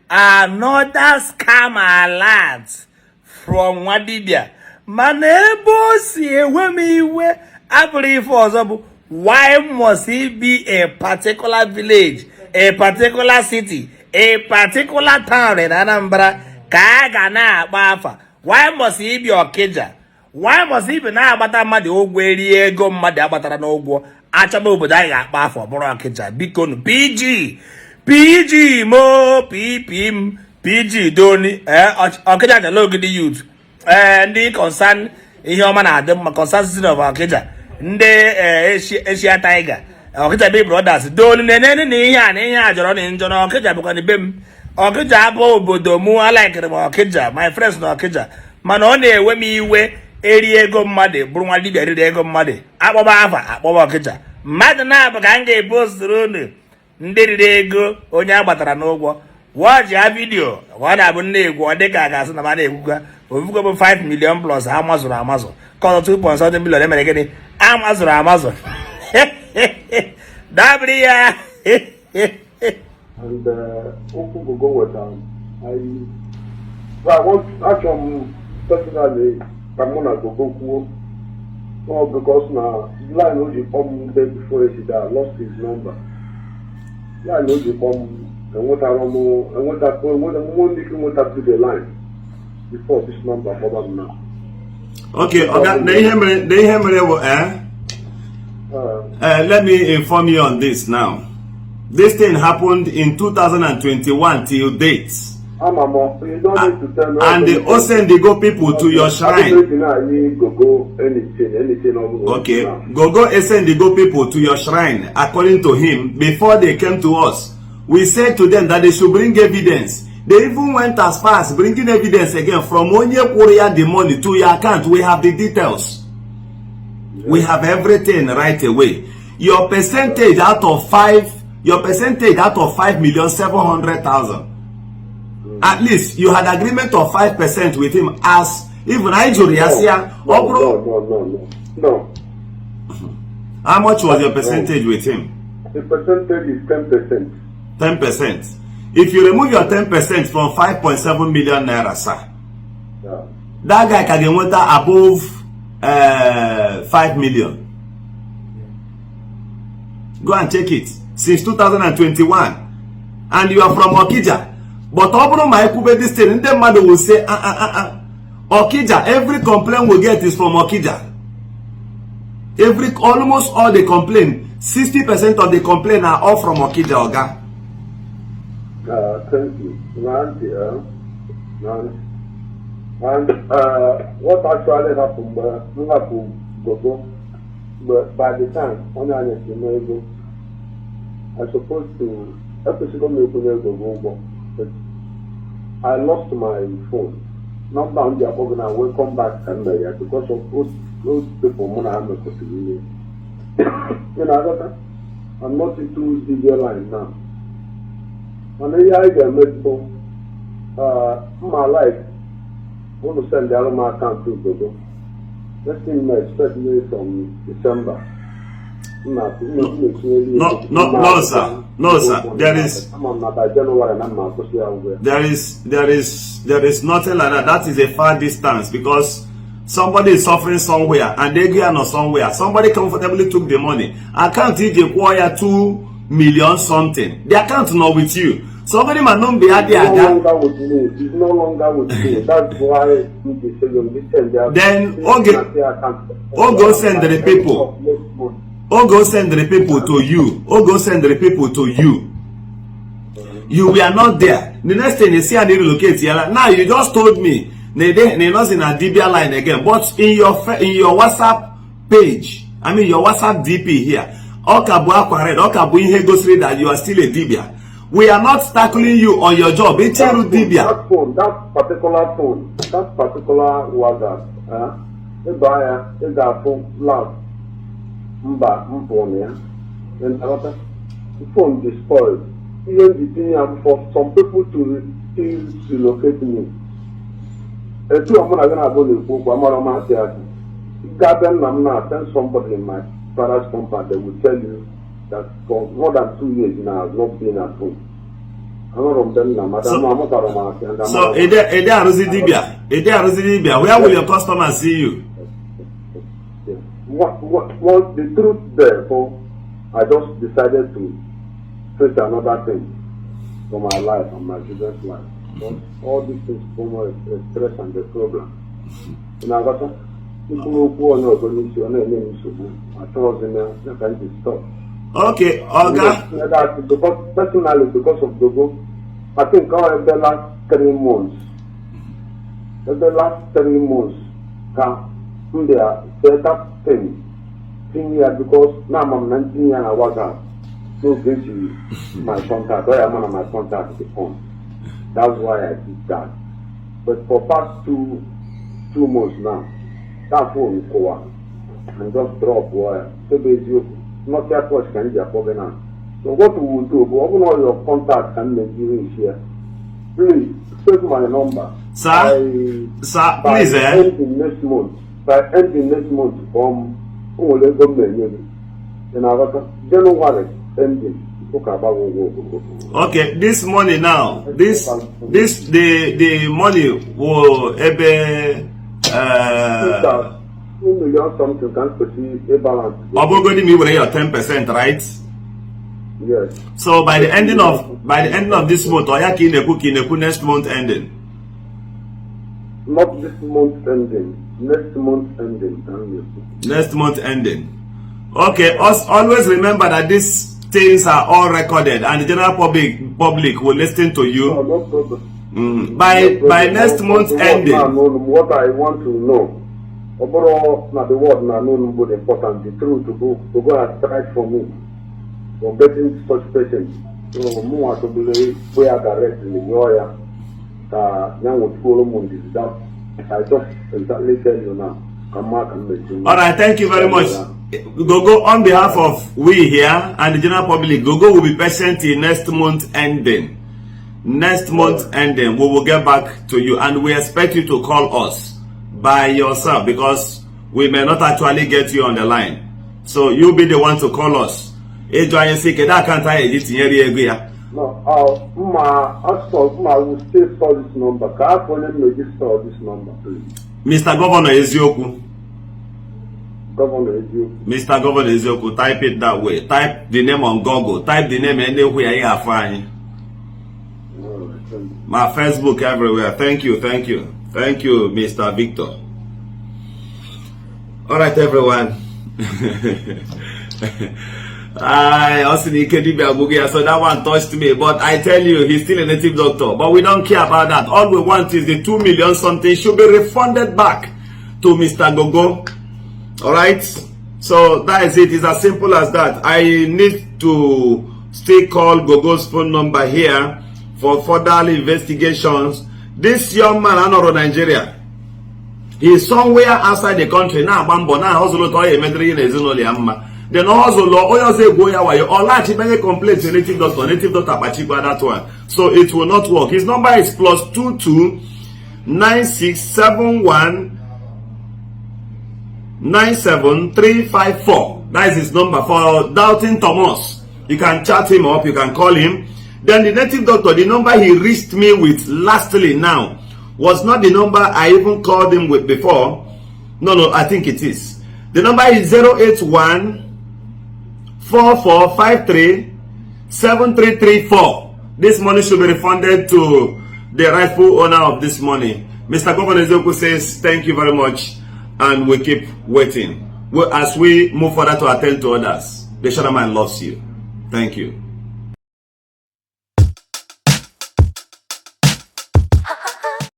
another scam alert from Wadibia. Manebo si ewemiwe abri for example, why must it be a particular village, a particular city, a particular town in Anambra? Kaga na bafa. Why must it be Okija? Why must it be na abata madi ogweri ego madi abatara na ogwo? Achaba obodo anyị ga-akpa afọ bụrụ Okija. Biko nu PG mo PG doni Okija the logidi youth ndị concern ihe ọma na-adị mma concern citizen of Okija ndị Asia Tiger Okija Big Brothers doni nenene na ihe a jọrọ na njọ na Okija bụkwa n'be m Okija abụ obodo mụ alakịrị m Okija my friends na Okija mana ọ na-ewe m iwe eri ego mmadụ bụrụ nwa dibịa riri ego mmadụ akpọba afa akpọba Okija mmadụ na-abụ ka m ga-ebosturu unu ndị riri ego onye agbatara n'ụgwọ watch a video ọ na-abụ nne egwu ọ dị ka a ga-asị na ma na-egwukwa ofugo bụ 5 million plus amazụrụ kọzọ 2.7 million emere gịnị amazụrụ dabiri ya and okwu go with I want actually personally Ramona go kwuo no because now line no dey come there before he died lost his number line no dey come and what I want that to the line before this number for now. Okay, let me inform you on this now. This thing happened in 2021 till date. You don't need to tell me. And they also send the go people to your shrine. Okay, go send the go people to your shrine according to him before they came to us. We said to them that they should bring evidence. They even went as far as bringing evidence again from Onye Korea the money to your account. We have the details. Yeah. We have everything right away. Your percentage out of 5,700,000. At least you had agreement of 5% with him as even No. How much was your percentage with him? The percentage is 10%. 10%. If you remove your 10% from 5.7 million naira, sir, yeah, that guy can get above 5 million. Go and check it. Since 2021. And you are from Okija. But Obro Maekube this thing, the mother will say, Okija, every complaint we get is from Okija. Almost all the complaint, 60% of the complaint are all from Okija, Oga. Thank you. And what actually happened, but by the time I supposed to but I lost my phone. Number on the above, and I will come back and because of those people when I'm not I'm not into the line now. And then I get my life. I want to send the other my account to Google. Let's see my expect me from December. No, sir. There is nothing like that. That is a far distance because somebody is suffering somewhere and they get not somewhere. Somebody comfortably took the money. Account did acquire 2 million something. The account not with you. Somebody might not be at the It's no longer with me. That's why then go send the people. Go send the people to you. Go send the people to you. You were not there. The next thing is see and relocate here. Now you just told me they not in a DBA line again. But in your WhatsApp page, I mean your WhatsApp DP here, Okabu that you are still a DBA. We are not tackling you on your job. It's a DBA. That particular WhatsApp, the phone is spoiled. Even the thing for some people to relocate me. Send somebody in my father's compound, they will tell you that for more than 2 years now I've not been at home. So, Ede Aruzidibia, where will your customers see you? What the truth there, so I just decided to face another thing for my life and my children's life. But all these things for more stress and the problem. And I got people who are not going to I told them that I can stop. Okay, Olga. Because personally, because of Gogo, I think the last 3 months, they are set up things. Because now I'm 19 years and I was out. So get you my contact. I am on my contact with the phone. That's why I did that. But for past two months now, that phone is over and just drop wire. So basically, not that much can be a problem. So what we will do, we open all your contacts and make you here. Please save my number. Sir, please, ending next month. By ending next month from January ending. Okay, this money now, the money will be 2 million something can proceed a balance. Obogodi me with your 10%, right? Yes. So by the ending of this month, or yakineku next month ending. Not this month ending. Next month ending. Next month ending. Okay, always remember that these things are all recorded and the general public will listen to you. No problem. By next month ending. What I want to know. Overall, not the word now known but important. The truth to go and strike for me. For getting such patients. So more to believe we are directly lawyer. Young would follow Mundi. That I just exactly tell you now. All right, thank you very much. Gogo, on behalf of we here and the general public, Gogo will be patient till next month ending. Next month ending, we will get back to you and we expect you to call us by yourself because we may not actually get you on the line. So you'll be the one to call us. No, I will still store this number. Can I phone him register this number, please? Mr. Governor Ezioku. Governor Ezioku. Mr. Governor Ezioku, type it that way. Type the name on Google. Type the name anywhere you are fine. My Facebook everywhere. Thank you, thank you. Thank you, Mr. Victor. All right, everyone. So that one touched me, but I tell you, he's still a native doctor. But we don't care about that. All we want is the 2 million something should be refunded back to Mr. Gogo. All right. So that is it. It's as simple as that. I need to still call Gogo's phone number here for further investigations. This young man, I know Nigeria. He is somewhere outside the country now. Bambo now hustle to a medri in his then also law say go away or large many complaints to native doctor Pachikwa that one. So it will not work. His number is +22 9671 97354. That is his number for Doubting Thomas. You can chat him up, you can call him. Then the native doctor, the number he reached me with lastly now was not the number I even called him with before. No, I think it is. The number is 081 4453 7334. This money should be refunded to the rightful owner of this money. Mr. Governor Ezioku says thank you very much and we keep waiting. As we move further to attend to others, the Shadow Man loves you. Thank you.